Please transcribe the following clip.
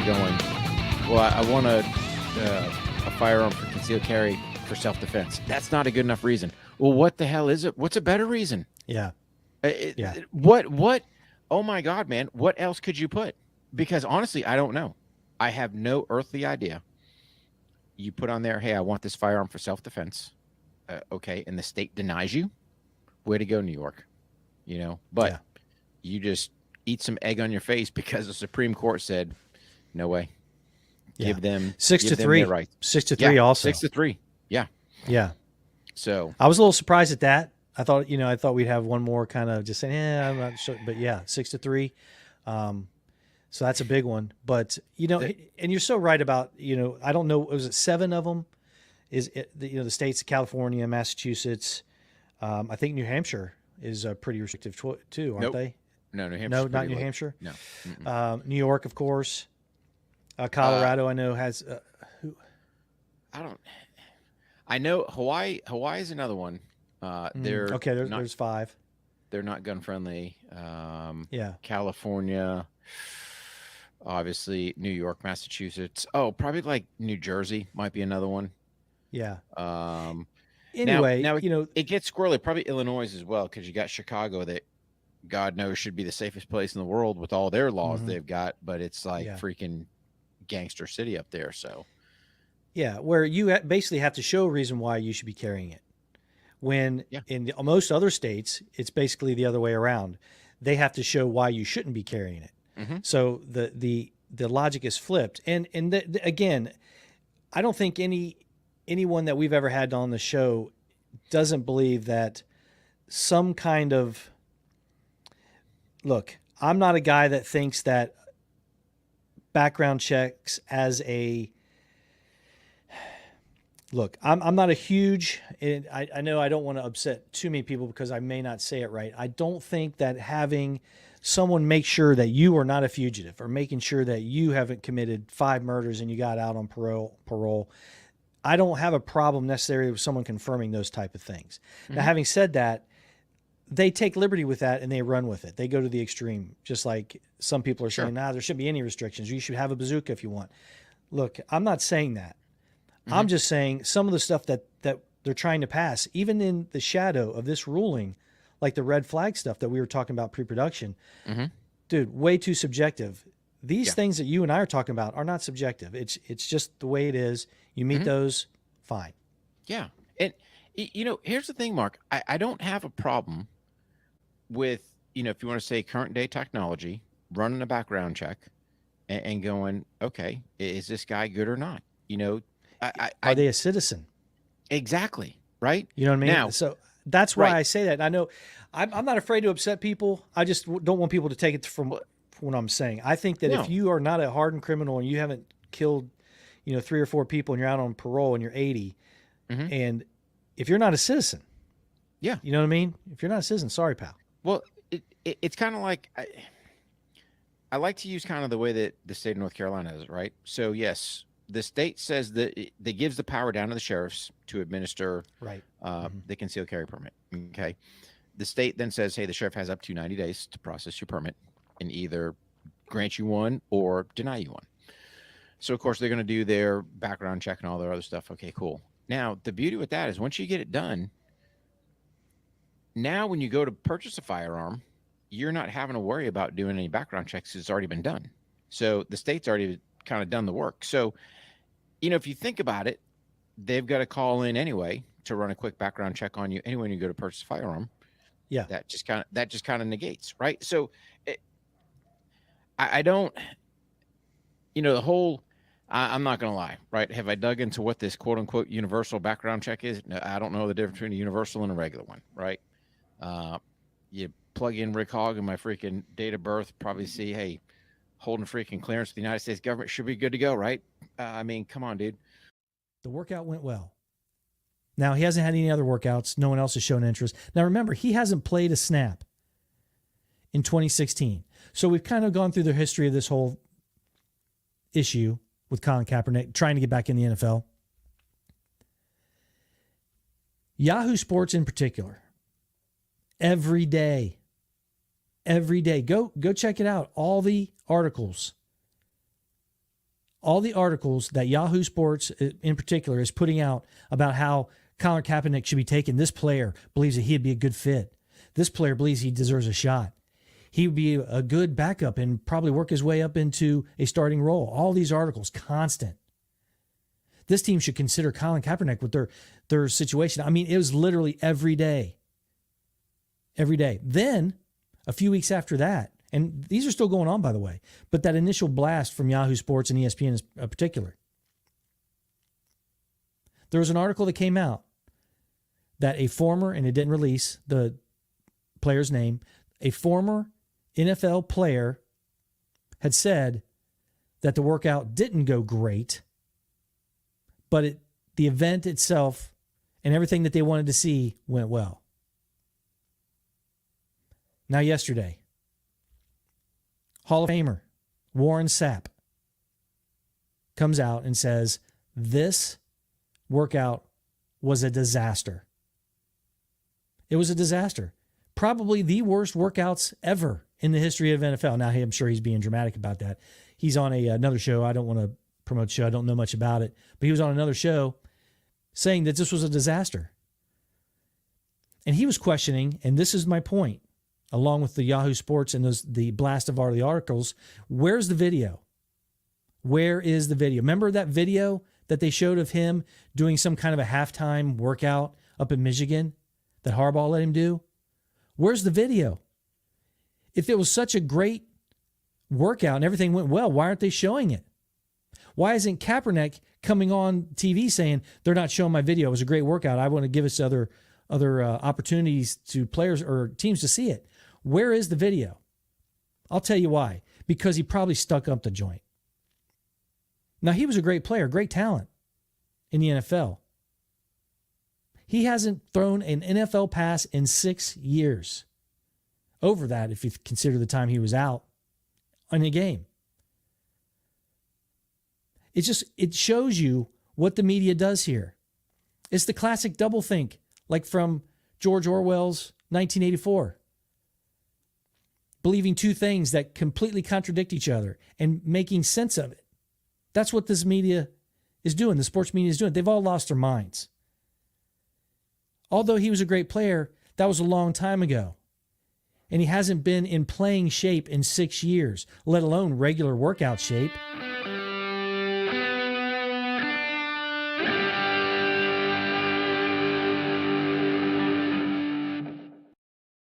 going, well, I want a firearm for concealed carry for self-defense. That's not a good enough reason. Well, what the hell is it? What's a better reason? Yeah. Yeah. What? Oh my God, man. What else could you put? Because honestly, I don't know. I have no earthly idea. You put on there, hey, I want this firearm for self-defense. Okay. And the state denies you. Way to go, New York. But Yeah. you just eat some egg on your face because the Supreme Court said, no way. Yeah. Give them 6-3. their rights. 6-3 also. 6-3. Yeah. Yeah. So I was a little surprised at that. I thought we'd have one more kind of just saying, I'm not sure. But yeah, 6-3. So that's a big one. But, and you're so right about, I don't know, was it 7 of them? The states of California, Massachusetts, I think New Hampshire is pretty restrictive too, aren't Nope. they? No, New Hampshire. No, not New Hampshire. No. New York, of course. Colorado, I know has. I know Hawaii. Hawaii is another one. There's 5. They're not gun friendly. Yeah. California, obviously New York, Massachusetts. Oh, probably like New Jersey might be another one. Yeah. Anyway, now it gets squirrely. Probably Illinois as well, because you got Chicago that God knows should be the safest place in the world with all their laws they've got, but it's like freaking gangster city up there. So yeah, where you basically have to show a reason why you should be carrying it. When in most other states, it's basically the other way around. They have to show why you shouldn't be carrying it. Mm-hmm. So the logic is flipped. And again, I don't think anyone that we've ever had on the show doesn't believe that some kind of look. I'm not a guy that thinks that background checks as a look. I'm not a huge. I know I don't want to upset too many people because I may not say it right. I don't think that having someone make sure that you are not a fugitive or making sure that you haven't committed 5 murders and you got out on parole. I don't have a problem necessarily with someone confirming those type of things. Mm-hmm. Now, having said that, they take liberty with that and they run with it. They go to the extreme, just like some people are saying, there shouldn't be any restrictions. You should have a bazooka if you want. Look, I'm not saying that. Mm-hmm. I'm just saying some of the stuff that they're trying to pass, even in the shadow of this ruling, like the red flag stuff that we were talking about pre-production, dude, way too subjective. These things that you and I are talking about are not subjective. It's just the way it is. You meet those, fine. Yeah. And, here's the thing, Mark. I don't have a problem with, if you want to say current day technology, running a background check and going, okay, is this guy good or not? Are they a citizen? Exactly. Right. You know what I mean? Now, so that's why I say that. I know I'm not afraid to upset people. I just don't want people to take it from what I'm saying. I think that if you are not a hardened criminal and you haven't killed, 3 or 4 people and you're out on parole and you're 80, and if you're not a citizen, you know what I mean? If you're not a citizen, sorry, pal. Well, it's kind of like I like to use kind of the way that the state of North Carolina is, right? So yes, the state says that it gives the power down to the sheriffs to administer the concealed carry permit. Okay. The state then says, hey, the sheriff has up to 90 days to process your permit and either grant you one or deny you one. So, of course, they're going to do their background check and all their other stuff. Okay, cool. Now, the beauty with that is once you get it done, now when you go to purchase a firearm, you're not having to worry about doing any background checks. It's already been done. So the state's already kind of done the work. So, if you think about it, they've got to call in anyway to run a quick background check on you anyway when you go to purchase a firearm. Yeah. That just kind of negates, right? So I don't, the whole, I'm not going to lie, right? Have I dug into what this quote unquote universal background check is? No, I don't know the difference between a universal and a regular one, right? You plug in Rick Hogg and my freaking date of birth, probably see, hey, holding freaking clearance with the United States government should be good to go, right? I mean, come on, dude. The workout went well. Now, he hasn't had any other workouts. No one else has shown interest. Now, remember, he hasn't played a snap in 2016. So we've kind of gone through the history of this whole issue with Colin Kaepernick trying to get back in the NFL. Yahoo Sports in particular, every day, go check it out. All the articles all the articles that Yahoo Sports in particular is putting out about how Colin Kaepernick should be taken. This player believes that he'd be a good fit. This player believes he deserves a shot. He would be a good backup and probably work his way up into a starting role. All these articles, constant. This team should consider Colin Kaepernick with their situation. I mean, it was literally every day. Every day. Then, a few weeks after that, and these are still going on, by the way, but that initial blast from Yahoo Sports and ESPN in particular, there was an article that came out that a former, and it didn't release the player's name, a former NFL player had said that the workout didn't go great, but the event itself and everything that they wanted to see went well. Now, yesterday, Hall of Famer Warren Sapp comes out and says this workout was a disaster. It was a disaster. Probably the worst workouts ever in the history of NFL. Now, I'm sure he's being dramatic about that. He's on another show. I don't want to promote the show. I don't know much about it. But he was on another show saying that this was a disaster. And he was questioning, and this is my point, along with the Yahoo Sports and the blast of all the articles, where's the video? Where is the video? Remember that video that they showed of him doing some kind of a halftime workout up in Michigan that Harbaugh let him do? Where's the video? If it was such a great workout and everything went well, why aren't they showing it? Why isn't Kaepernick coming on TV saying they're not showing my video? It was a great workout. I want to give us other opportunities to players or teams to see it. Where is the video? I'll tell you why. Because he probably stuck up the joint. Now, he was a great player, great talent in the NFL. He hasn't thrown an NFL pass in 6 years. Over that, if you consider the time he was out in a game. It shows you what the media does here. It's the classic doublethink, like from George Orwell's 1984. Believing two things that completely contradict each other and making sense of it. That's what this media is doing. The sports media is doing. They've all lost their minds. Although he was a great player, that was a long time ago. And he hasn't been in playing shape in 6 years, let alone regular workout shape.